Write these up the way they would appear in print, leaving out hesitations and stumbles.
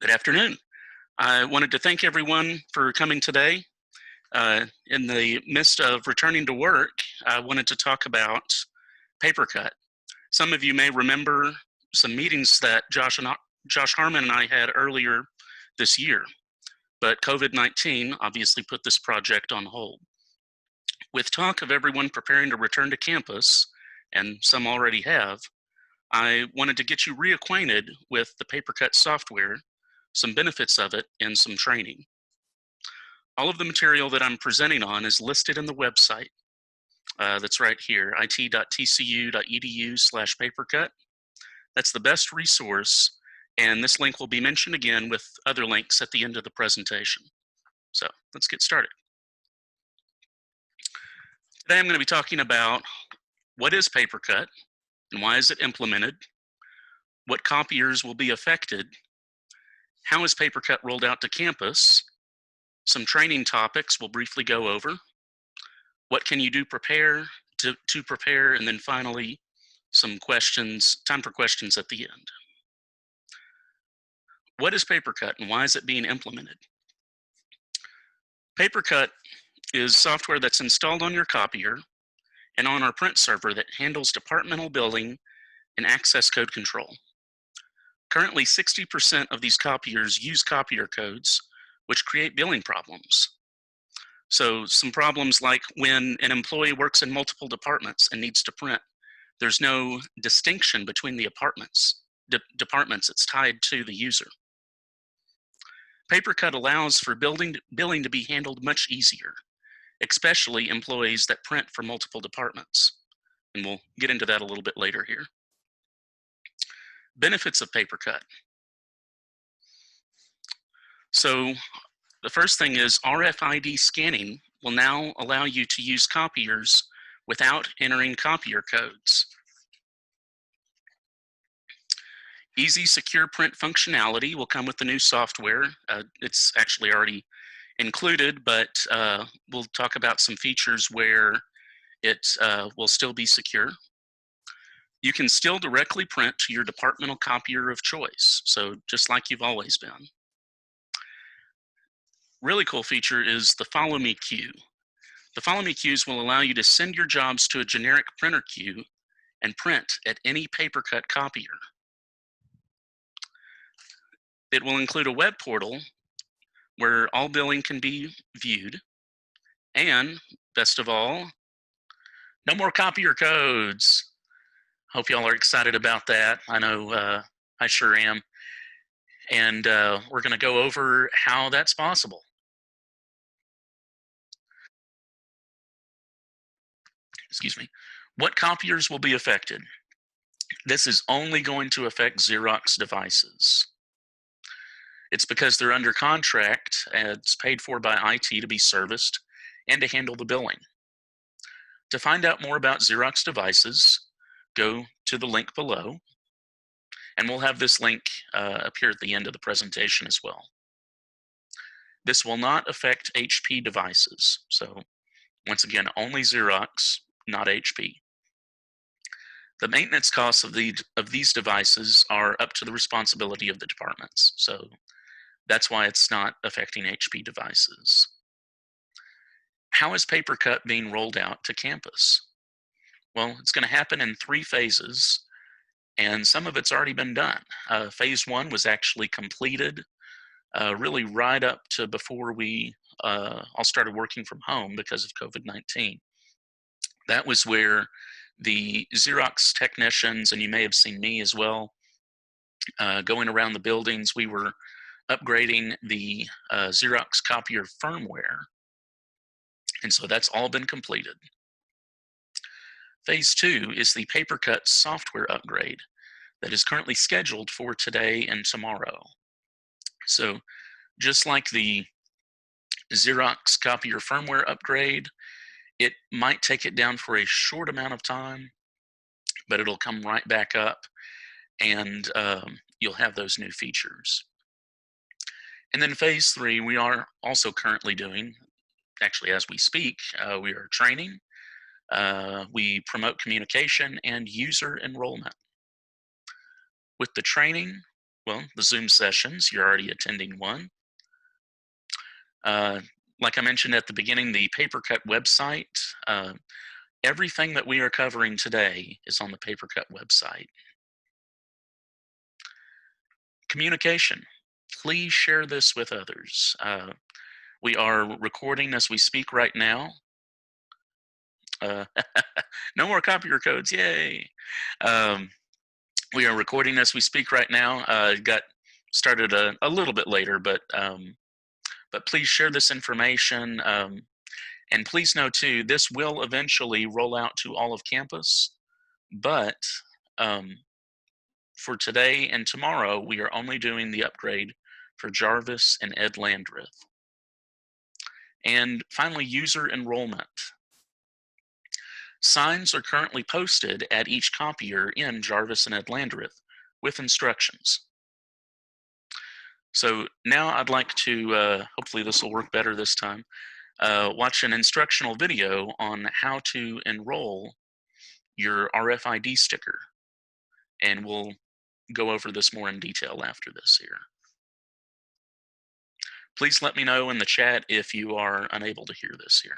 Good afternoon. I wanted to thank everyone for coming today. In the midst of returning to work, I wanted to talk about PaperCut. Some of you may remember some meetings that Josh Harmon and I had earlier this year, but COVID-19 obviously put this project on hold. With talk of everyone preparing to return to campus, and some already have, I wanted to get you reacquainted with the PaperCut software, some benefits of it, and some training. All of the material that I'm presenting on is listed in the website. That's right here, it.tcu.edu/papercut. That's the best resource, and this link will be mentioned again with other links at the end of the presentation. So let's get started. Today I'm going to be talking about what is PaperCut and why is it implemented, what copiers will be affected, how is PaperCut rolled out to campus, some training topics we'll briefly go over, what can you do to prepare, and then finally some questions, time for questions at the end. What is PaperCut and why is it being implemented? PaperCut is software that's installed on your copier and on our print server that handles departmental billing and access code control. Currently, 60% of these copiers use copier codes, which create billing problems. So some problems like when an employee works in multiple departments and needs to print, there's no distinction between the departments. It's tied to the user. PaperCut allows for billing to be handled much easier, especially employees that print for multiple departments. And we'll get into that a little bit later here. Benefits of PaperCut. So the first thing is RFID scanning will now allow you to use copiers without entering copier codes. Easy, secure print functionality will come with the new software. It's actually already included, but we'll talk about some features where it will still be secure. You can still directly print to your departmental copier of choice, so just like you've always been. Really cool feature is the Follow Me queue. The Follow Me queues will allow you to send your jobs to a generic printer queue and print at any PaperCut copier. It will include a web portal where all billing can be viewed, and best of all, no more copier codes. Hope y'all are excited about that. I know I sure am. And we're going to go over how that's possible. Excuse me. What copiers will be affected? This is only going to affect Xerox devices. It's because they're under contract and it's paid for by IT to be serviced and to handle the billing. To find out more about Xerox devices, go to the link below, and we'll have this link appear at the end of the presentation as well. This will not affect HP devices. So once again, only Xerox, not HP. The maintenance costs of these devices are up to the responsibility of the departments. So that's why it's not affecting HP devices. How is PaperCut being rolled out to campus? Well, it's going to happen in 3 phases, and some of it's already been done. Phase 1 was actually completed really right up to before we all started working from home because of COVID-19. That was where the Xerox technicians, and you may have seen me as well, going around the buildings, we were upgrading the Xerox copier firmware. And so that's all been completed. Phase 2 is the PaperCut software upgrade that is currently scheduled for today and tomorrow. So just like the Xerox copier firmware upgrade, it might take it down for a short amount of time, but it'll come right back up and you'll have those new features. And then phase 3, we are also currently doing, actually as we speak, we are training, we promote communication and user enrollment. With the training, Well, the Zoom sessions, you're already attending one. Uh, like I mentioned at the beginning, the PaperCut website, everything that we are covering today is on the PaperCut website. Communication. Please share this with others. We are recording as we speak right now. Uh, no more copier codes, yay! Um, we are recording as we speak right now. Got started a little bit later, but please share this information. And please know too, this will eventually roll out to all of campus, but um, for today and tomorrow, we are only doing the upgrade for Jarvis and Ed Landreth. And finally, user enrollment. Signs are currently posted at each copier in Jarvis and Ed Landreth with instructions. So now I'd like to, hopefully this will work better this time, watch an instructional video on how to enroll your RFID sticker. And we'll go over this more in detail after this here. Please let me know in the chat if you are unable to hear this here.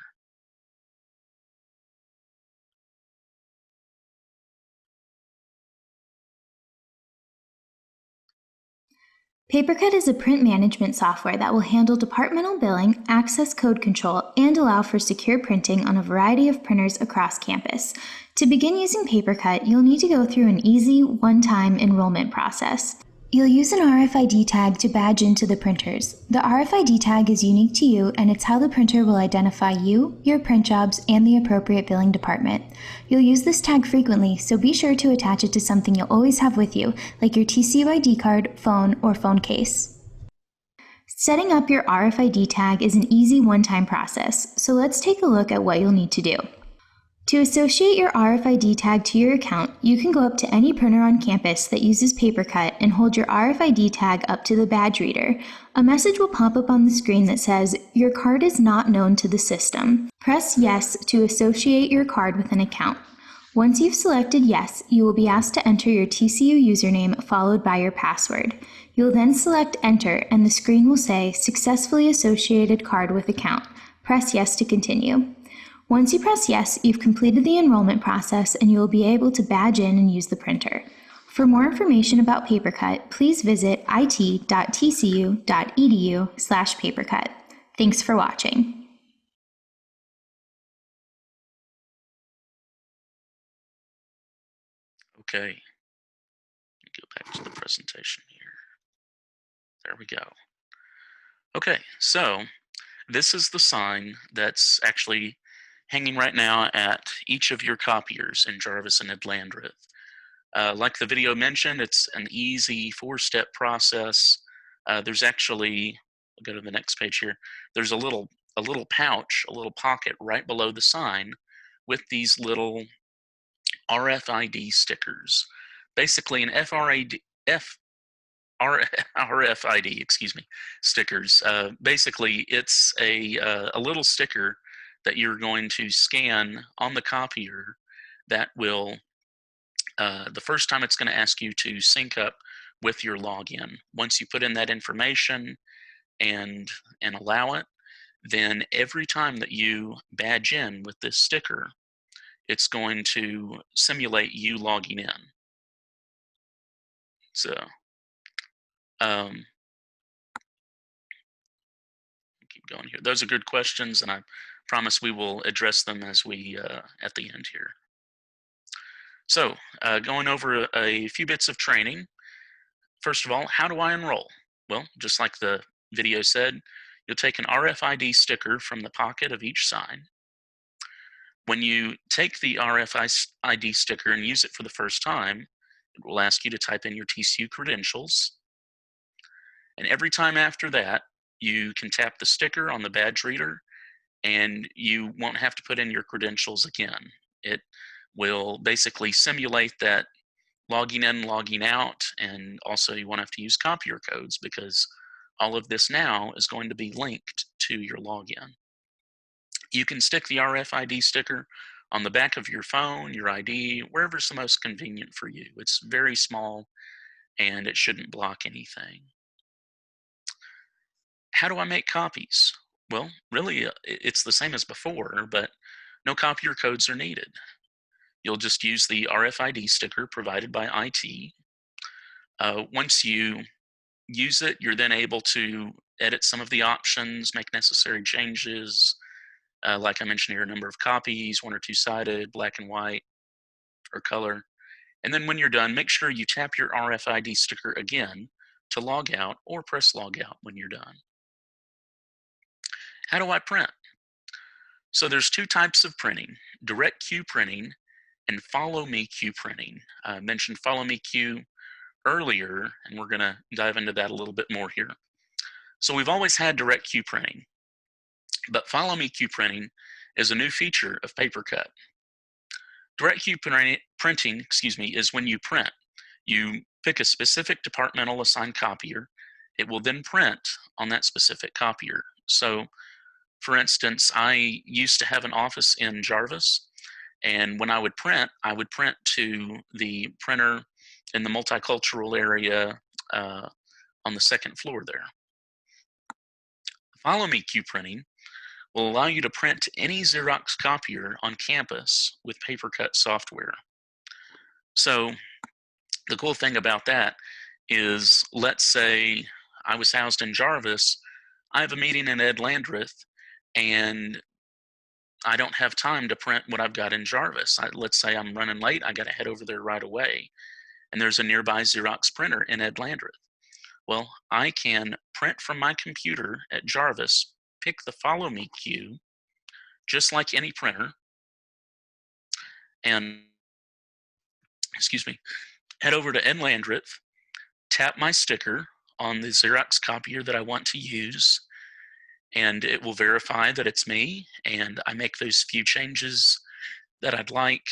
PaperCut is a print management software that will handle departmental billing, access code control, and allow for secure printing on a variety of printers across campus. To begin using PaperCut, you'll need to go through an easy, one-time enrollment process. You'll use an RFID tag to badge into the printers. The RFID tag is unique to you, and it's how the printer will identify you, your print jobs, and the appropriate billing department. You'll use this tag frequently, so be sure to attach it to something you'll always have with you, like your TCU ID card, phone, or phone case. Setting up your RFID tag is an easy one-time process, so let's take a look at what you'll need to do. To associate your RFID tag to your account, you can go up to any printer on campus that uses PaperCut and hold your RFID tag up to the badge reader. A message will pop up on the screen that says, "Your card is not known to the system." Press Yes to associate your card with an account. Once you've selected Yes, you will be asked to enter your TCU username followed by your password. You'll then select Enter and the screen will say, "Successfully associated card with account." Press Yes to continue. Once you press Yes, you've completed the enrollment process and you will be able to badge in and use the printer. For more information about PaperCut, please visit it.tcu.edu/papercut. Thanks for watching. Okay, go back to the presentation here. There we go. Okay, so this is the sign that's actually hanging right now at each of your copiers in Jarvis and Ed Landreth. Like the video mentioned, it's an easy 4-step process. There's actually, I'll go to the next page here. There's a little pouch, a little pocket right below the sign with these little RFID stickers. Basically, an RFID, excuse me, stickers. Basically, it's a little sticker that you're going to scan on the copier that will, the first time it's going to ask you to sync up with your login. Once you put in that information and allow it, then every time that you badge in with this sticker, it's going to simulate you logging in. So, keep going here. Those are good questions, and I promise we will address them as we at the end here. So, going over a few bits of training. First of all, how do I enroll? Well, just like the video said, you'll take an RFID sticker from the pocket of each sign. When you take the RFID sticker and use it for the first time, it will ask you to type in your TCU credentials. And every time after that, you can tap the sticker on the badge reader and you won't have to put in your credentials again. It will basically simulate that logging in, logging out, and also you won't have to use copier codes because all of this now is going to be linked to your login. You can stick the RFID sticker on the back of your phone, your ID, wherever's the most convenient for you. It's very small and it shouldn't block anything. How do I make copies? Well, really, it's the same as before, but no copier codes are needed. You'll just use the RFID sticker provided by IT. Once you use it, you're then able to edit some of the options, make necessary changes. Like I mentioned here, number of copies, one or two sided, black and white, or color. And then when you're done, make sure you tap your RFID sticker again to log out or press log out when you're done. How do I print? So there's two types of printing: direct queue printing and follow me queue printing. I mentioned follow me queue earlier, and we're going to dive into that a little bit more here. So we've always had direct queue printing, but follow me queue printing is a new feature of PaperCut. Direct queue printing, is when you print. You pick a specific departmental assigned copier. It will then print on that specific copier. So, for instance, I used to have an office in Jarvis, and when I would print to the printer in the multicultural area on the second floor there. Follow Me queue printing will allow you to print to any Xerox copier on campus with PaperCut software. So the cool thing about that is, let's say I was housed in Jarvis, I have a meeting in Ed Landreth, and I don't have time to print what I've got in Jarvis. Let's say I'm running late, I got to head over there right away, and there's a nearby Xerox printer in Ed Landreth. Well, I can print from my computer at Jarvis, pick the Follow Me queue, just like any printer, and head over to Ed Landreth, tap my sticker on the Xerox copier that I want to use, and it will verify that it's me, and I make those few changes that I'd like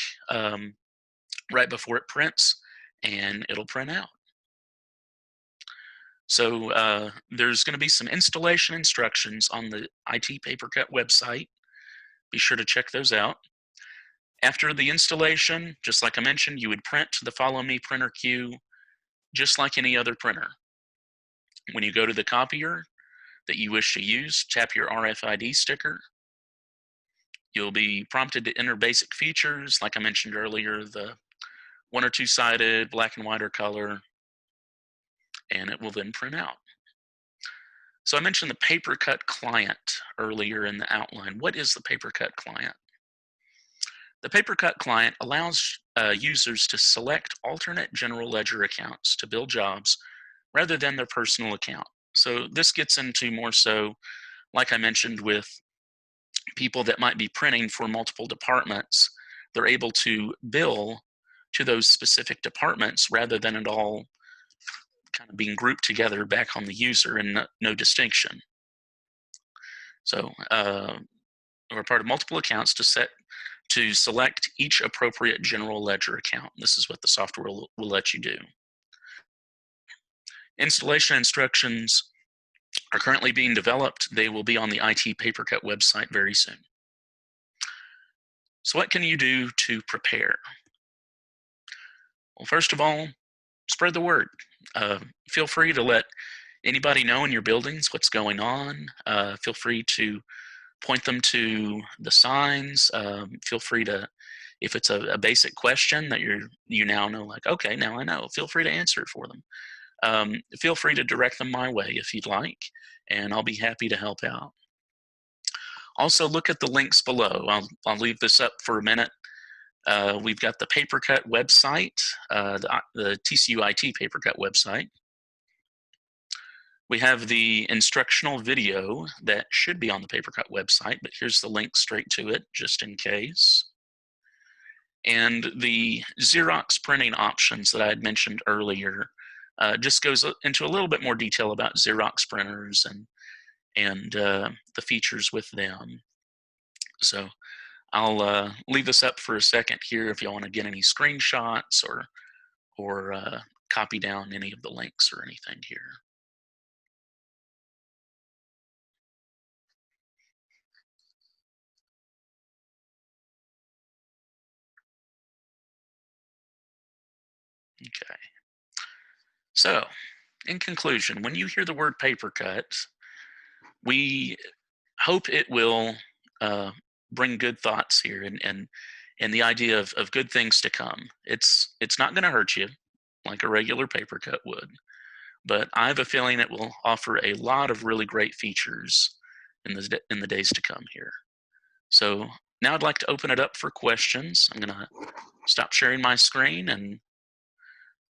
right before it prints, and it'll print out. So there's going to be some installation instructions on the IT PaperCut website. Be sure to check those out. After the installation, just like I mentioned, you would print to the Follow Me printer queue, just like any other printer. When you go to the copier that you wish to use, tap your RFID sticker. You'll be prompted to enter basic features, like I mentioned earlier, the one or two sided, black and white or color, and it will then print out. So I mentioned the PaperCut client earlier in the outline. What is the PaperCut client? The PaperCut client allows users to select alternate general ledger accounts to bill jobs rather than their personal account. So this gets into more so, like I mentioned, with people that might be printing for multiple departments. They're able to bill to those specific departments rather than it all kind of being grouped together back on the user and no distinction. So we're part of multiple accounts to select each appropriate general ledger account. This is what the software will let you do. Installation instructions are currently being developed. They will be on the IT PaperCut website very soon. So what can you do to prepare? Well, first of all, spread the word. Feel free to let anybody know in your buildings what's going on. Feel free to point them to the signs. Feel free to, if it's a basic question that you now know, like, okay, now I know, feel free to answer it for them. Feel free to direct them my way if you'd like, and I'll be happy to help out. Also, look at the links below. I'll leave this up for a minute. We've got the PaperCut website, the TCU-IT PaperCut website. We have the instructional video that should be on the PaperCut website, but here's the link straight to it, just in case. And the Xerox printing options that I had mentioned earlier just goes into a little bit more detail about Xerox printers and the features with them. So I'll leave this up for a second here if you want to get any screenshots or copy down any of the links or anything here. Okay. So, in conclusion, when you hear the word paper cut, we hope it will uh, bring good thoughts here and the idea of good things to come. It's not going to hurt you like a regular paper cut would, but I have a feeling it will offer a lot of really great features in the days to come here. So now I'd like to open it up for questions. I'm going to stop sharing my screen and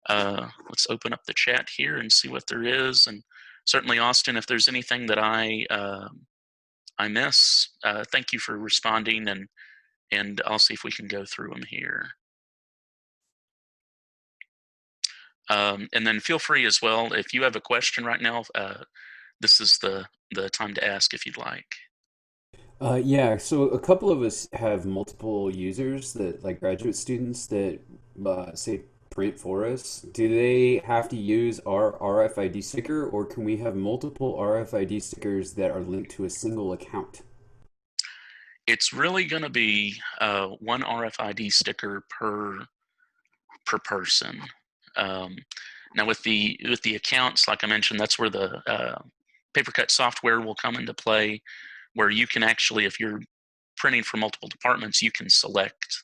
let's open up the chat here and see what there is. And certainly, Austin, if there's anything that I miss, thank you for responding, and I'll see if we can go through them here. And then feel free as well if you have a question right now. This is the time to ask if you'd like. Yeah, so a couple of us have multiple users that, like graduate students that say print for us. Do they have to use our RFID sticker, or can we have multiple RFID stickers that are linked to a single account? It's really going to be one RFID sticker per person. Um, Now with the accounts, like I mentioned, that's where the PaperCut software will come into play, where you can actually, if you're printing for multiple departments, you can select,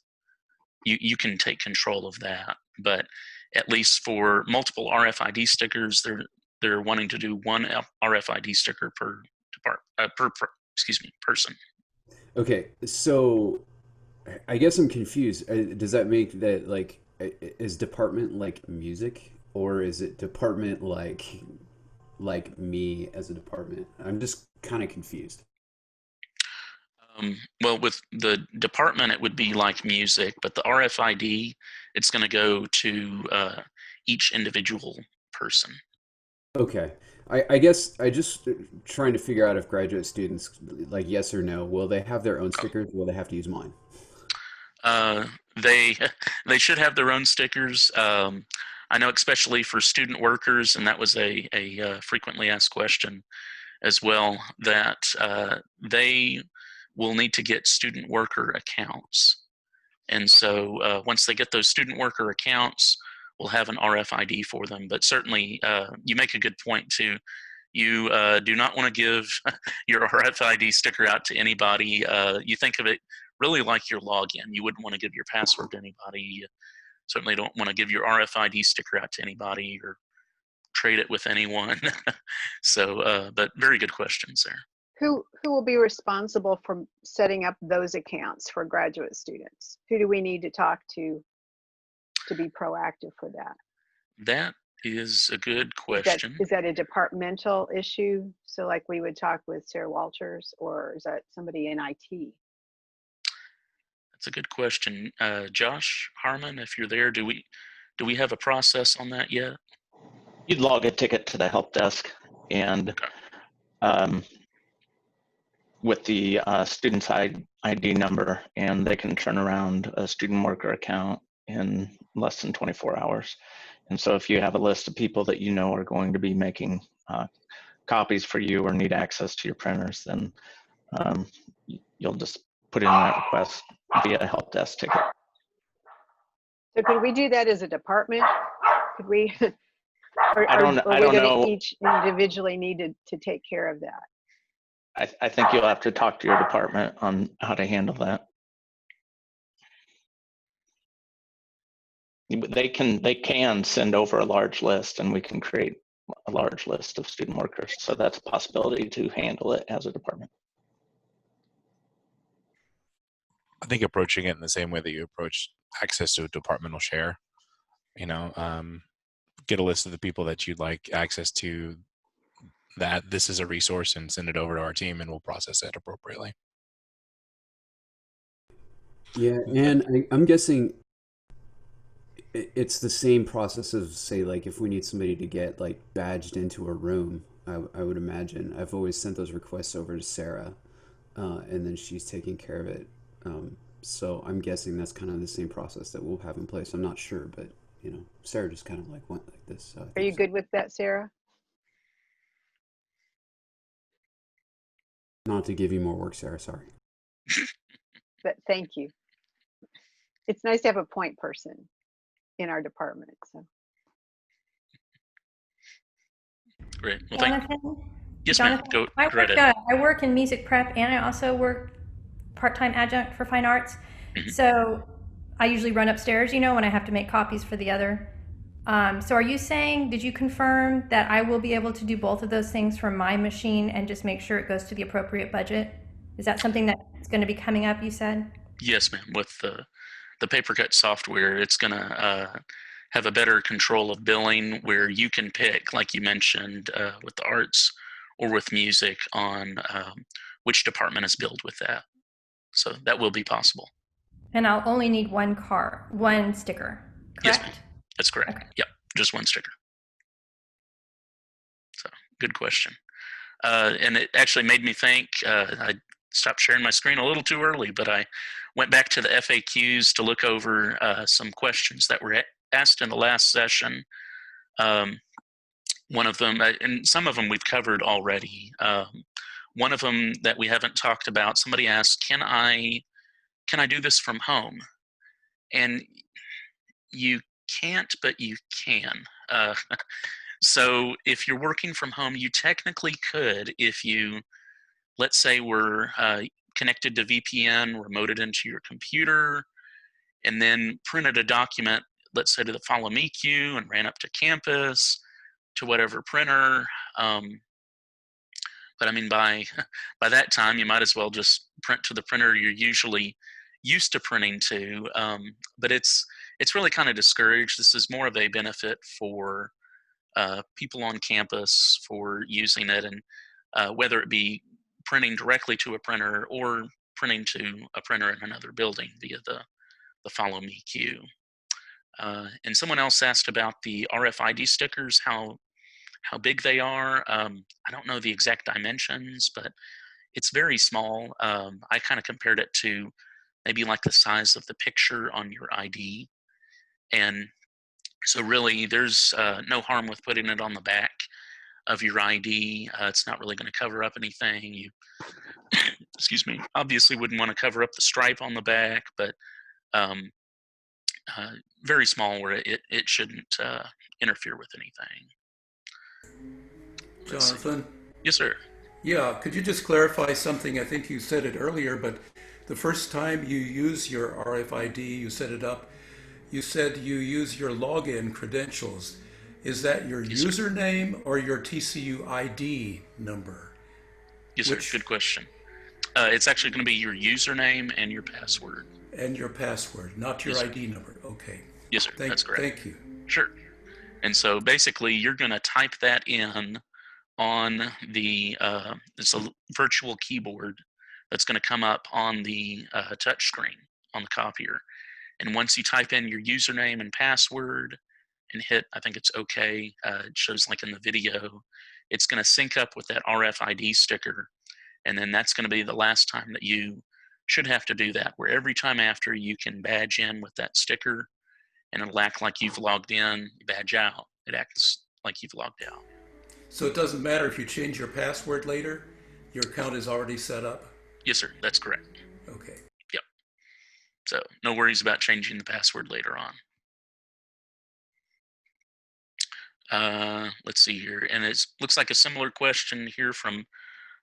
you can take control of that. But at least for multiple RFID stickers, they're wanting to do one RFID sticker per excuse me, person. Okay, so I guess I'm confused. Does that make that like is department like music, or is it department like me as a department? I'm just kind of confused. Well, with the department, it would be like music, but the RFID, it's going to go to each individual person. Okay. I guess I just trying to figure out if graduate students, like yes or no, will they have their own stickers? Will they have to use mine? Uh, they they should have their own stickers. I know, especially for student workers, and that was a frequently asked question as well. That they will need to get student worker accounts. And so once they get those student worker accounts, we'll have an RFID for them. But certainly, you make a good point too. You do not want to give your RFID sticker out to anybody. You think of it really like your login. You wouldn't want to give your password to anybody. You certainly don't want to give your RFID sticker out to anybody or trade it with anyone. So, but very good questions there. Who will be responsible for setting up those accounts for graduate students? Who do we need to talk to be proactive for that? That is a good question. Is that a departmental issue? So like we would talk with Sarah Walters, or is that somebody in IT? That's a good question. Josh Harmon, if you're there, do we have a process on that yet? You'd log a ticket to the help desk, and Okay. with the student's ID number, and they can turn around a student worker account in less than 24 hours. And so if you have a list of people that you know are going to be making copies for you or need access to your printers, then you'll just put in that request via a help desk ticket. So could we do that as a department? Could we, I don't know. each individually need to take care of that? I think you'll have to talk to your department on how to handle that. They can send over a large list, and we can create a large list of student workers. So that's a possibility to handle it as a department. I think approaching it in the same way that you approach access to a departmental share, get a list of the people that you'd like access to, that this is a resource, and send it over to our team, and we'll process it appropriately. Yeah, and I'm guessing it's the same process of, say, like if we need somebody to get like badged into a room. I would imagine I've always sent those requests over to Sarah, and then she's taking care of it. So I'm guessing that's kind of the same process that we'll have in place. I'm not sure, but Sarah just kind of like went like this. So Are you good with that, Sarah? Not to give you more work, Sarah. Sorry. But thank you. It's nice to have a point person in our department. So Great. Well, thank you. Jonathan? Yes, ma'am. Go right ahead. I work in music prep and I also work part-time adjunct for fine arts. Mhm. So I usually run upstairs, when I have to make copies for the other. So are you saying, did you confirm that I will be able to do both of those things from my machine and just make sure it goes to the appropriate budget? Is that something that's going to be coming up, you said? Yes, ma'am. With the PaperCut software, it's going to have a better control of billing where you can pick, like you mentioned, with the arts or with music on which department is billed with that. So that will be possible. And I'll only need one sticker, correct? Yes, ma'am. That's correct. Okay. Yep, just one sticker. So good question. And it actually made me think, I stopped sharing my screen a little too early, but I went back to the FAQs to look over some questions that were asked in the last session. One of them, and some of them we've covered already. One of them that we haven't talked about, somebody asked, can I do this from home? And you can't, but you can. So if you're working from home, you technically could, if you, let's say we're connected to VPN, remoted into your computer, and then printed a document, let's say to the Follow Me queue, and ran up to campus, to whatever printer. But I mean, by that time, you might as well just print to the printer you're usually used to printing to. But it's really kind of discouraged. This is more of a benefit for people on campus for using it, and whether it be printing directly to a printer or printing to a printer in another building via the Follow Me queue. And someone else asked about the RFID stickers, how big they are. I don't know the exact dimensions, but it's very small. I kind of compared it to maybe like the size of the picture on your ID. And so really there's no harm with putting it on the back of your ID. It's not really going to cover up anything. You, excuse me, obviously wouldn't want to cover up the stripe on the back, but very small where it shouldn't interfere with anything. Jonathan? Yes, sir. Yeah, could you just clarify something? I think you said it earlier, but the first time you use your RFID, you set it up, you said you use your login credentials. Is that your username or your TCU ID number? Yes, sir. Good question. It's actually going to be your username and your password. And your password, not your ID number. Okay. Yes, sir. That's correct. Thank you. Sure. And so basically, you're going to type that in on the, it's a virtual keyboard that's going to come up on the touch screen on the copier. And once you type in your username and password and hit, I think it's OK, it shows like in the video, it's going to sync up with that RFID sticker. And then that's going to be the last time that you should have to do that, where every time after you can badge in with that sticker and it'll act like you've logged in, badge out, it acts like you've logged out. So it doesn't matter if you change your password later, your account is already set up? Yes, sir, that's correct. Okay. Yep. So no worries about changing the password later on. Let's see here, and it looks like a similar question here from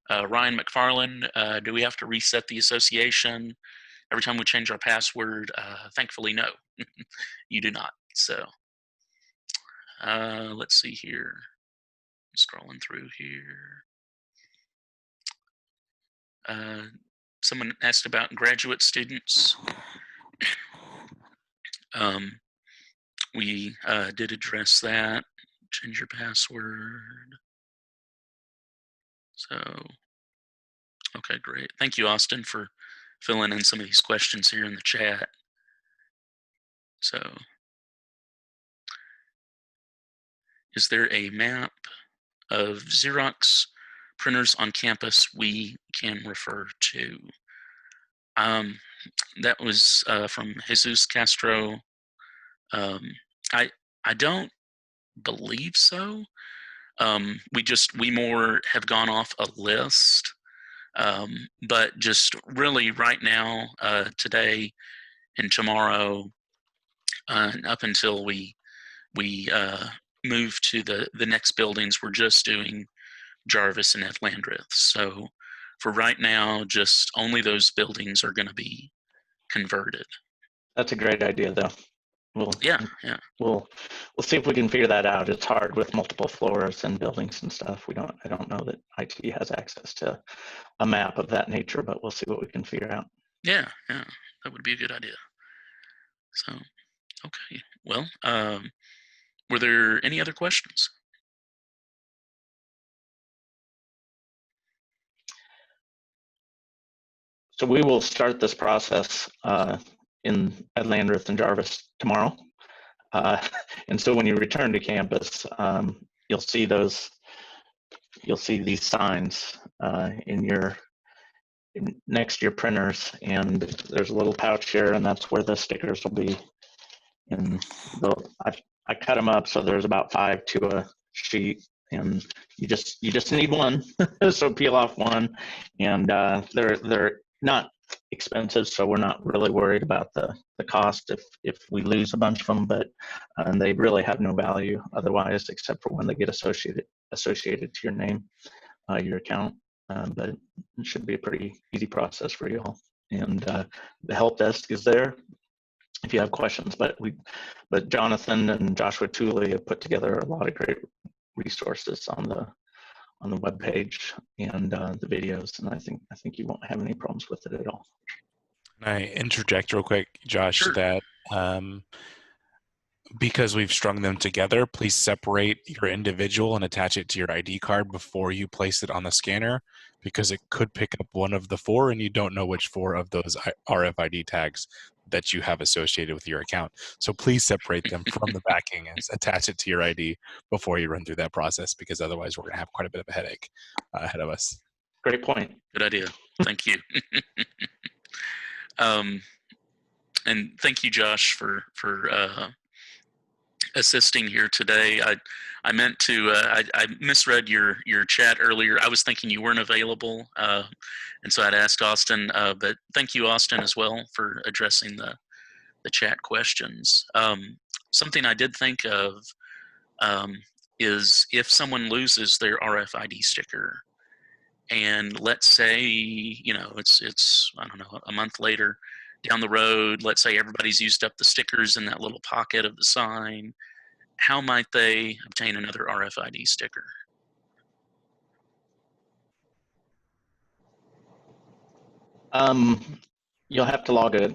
Ryan McFarland. Do we have to reset the association every time we change our password? Thankfully, no, you do not. So let's see here. I'm scrolling through here. Someone asked about graduate students. We did address that. Change your password. So, okay, great. Thank you, Austin, for filling in some of these questions here in the chat. So, is there a map of Xerox printers on campus we can refer to? That was from Jesus Castro. I don't believe so. We more have gone off a list, but just really right now, today and tomorrow, up until we move to the next buildings, we're just doing Jarvis and Landreth. So for right now, just only those buildings are going to be converted. That's a great idea, though. Yeah. We'll see if we can figure that out. It's hard with multiple floors and buildings and stuff. I don't know that IT has access to a map of that nature, but we'll see what we can figure out. Yeah, that would be a good idea. So, okay. Well, were there any other questions? So we will start this process at Landreth and Jarvis tomorrow. And so when you return to campus, you'll see these signs next to your printers, and there's a little pouch here, and that's where the stickers will be. And I cut them up so there's about 5 to a sheet, and you just need one. So peel off one, and they're not expensive, so we're not really worried about the cost if we lose a bunch of them, but they really have no value otherwise, except for when they get associated to your name, your account. But it should be a pretty easy process for you all. And the help desk is there if you have questions. But Jonathan and Joshua Tooley have put together a lot of great resources on the web page and the videos, and I think you won't have any problems with it at all. Can I interject real quick, Josh, Sure. that because we've strung them together, please separate your individual and attach it to your ID card before you place it on the scanner, because it could pick up one of the 4 and you don't know which 4 of those RFID tags that you have associated with your account. So please separate them from the backing and attach it to your ID before you run through that process, because otherwise we're going to have quite a bit of a headache ahead of us. Great point. Good idea. Thank you. And thank you, Josh, for assisting here today. I meant to I misread your chat earlier. I was thinking you weren't available, and so I'd asked Austin. But thank you, Austin, as well, for addressing the chat questions. Something I did think of is if someone loses their RFID sticker, and let's say it's I don't know, a month later down the road, let's say everybody's used up the stickers in that little pocket of the sign, how might they obtain another RFID sticker? You'll have to log a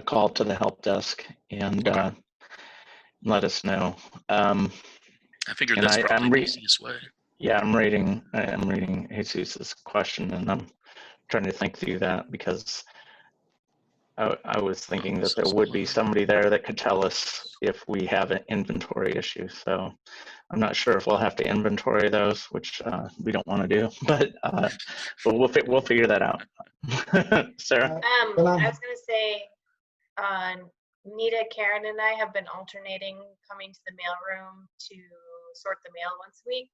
call to the help desk and let us know. I figured that's probably the easiest way. Yeah, I'm reading Jesus's question, and I'm trying to think through that, because I was thinking that there would be somebody there that could tell us if we have an inventory issue. So I'm not sure if we'll have to inventory those, which we don't want to do, but we'll figure that out. Sarah? I was going to say, Nita, Karen, and I have been alternating coming to the mailroom to sort the mail once a week.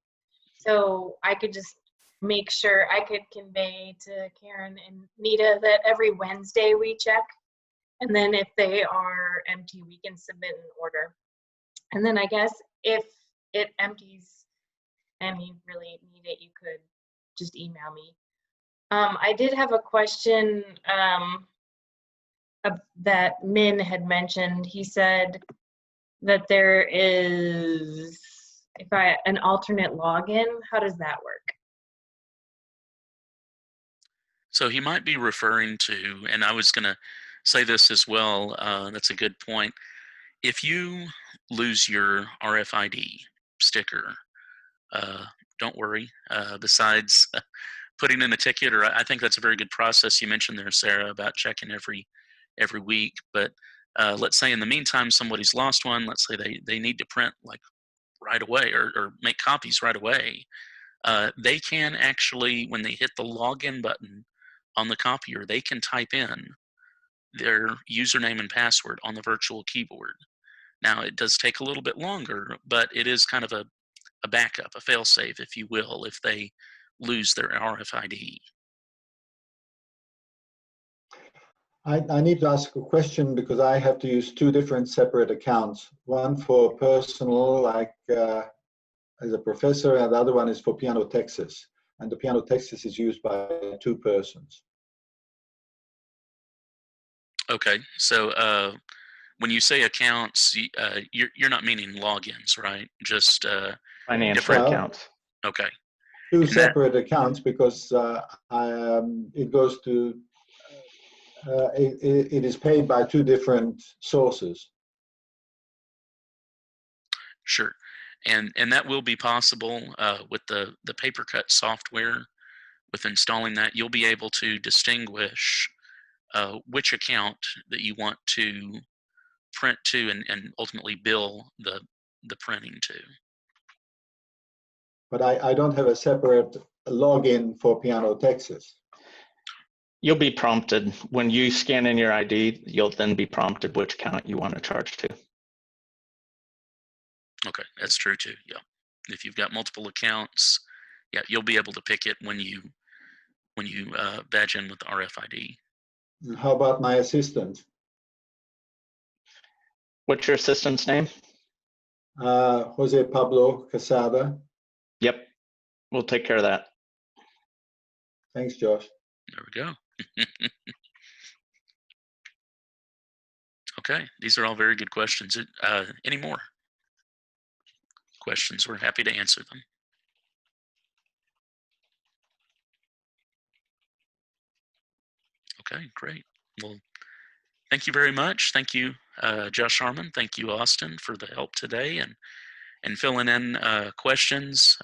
So I could just make sure I could convey to Karen and Nita that every Wednesday we check, and then if they are empty, we can submit an order. And then I guess if it empties and you really need it, you could just email me. I did have a question that Min had mentioned. He said that there is an alternate login. How does that work? So he might be referring to, and I was going to say this as well, that's a good point. If you lose your RFID sticker, don't worry. Besides putting in a ticket, or I think that's a very good process you mentioned there, Sarah, about checking every week. But let's say in the meantime somebody's lost one. Let's say they need to print like right away or make copies right away. They can actually, when they hit the login button on the copier, they can type in their username and password on the virtual keyboard. Now, it does take a little bit longer, but it is kind of a backup, a fail-safe, if you will, if they lose their RFID. I need to ask a question because I have to use two different separate accounts. One for personal, like as a professor, and the other one is for Piano Texas. And the Piano Texas is used by two persons. Okay, so when you say accounts, you're not meaning logins, right? Just Financial different. Well, accounts. Okay. two And that, separate accounts because it goes to, it is paid by two different sources. sure, and that will be possible with the PaperCut software. With installing that, you'll be able to distinguish which account that you want to print to and ultimately bill the printing to. But I don't have a separate login for Piano Texas. You'll be prompted when you scan in your ID. You'll then be prompted which account you want to charge to. Okay, that's true too. Yeah, if you've got multiple accounts, yeah, you'll be able to pick it when you badge in with the RFID. How about my assistant? What's your assistant's name? Jose Pablo Casada. Yep, we'll take care of that. Thanks, Josh. There we go. Okay, these are all very good questions. Any more questions? We're happy to answer them. Okay, great. Well, thank you very much. Thank you, Josh Harmon. Thank you, Austin, for the help today and filling in questions.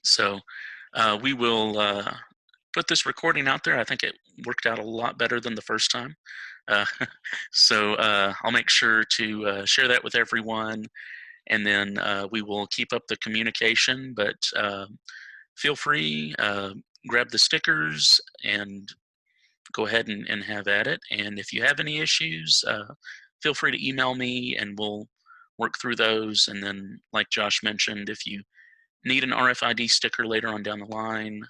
So we will put this recording out there. I think it worked out a lot better than the first time. So I'll make sure to share that with everyone, and then we will keep up the communication. But feel free, grab the stickers and go ahead and have at it. And if you have any issues, feel free to email me and we'll work through those. And then, like Josh mentioned, if you need an RFID sticker later on down the line,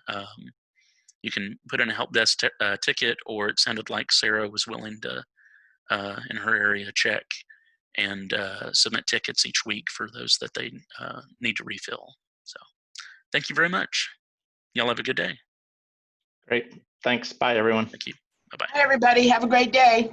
you can put in a help desk ticket, or it sounded like Sarah was willing to, in her area, check and submit tickets each week for those that they need to refill. So thank you very much. Y'all have a good day. Great. Thanks. Bye, everyone. Thank you. Bye-bye. Hi, everybody. Have a great day.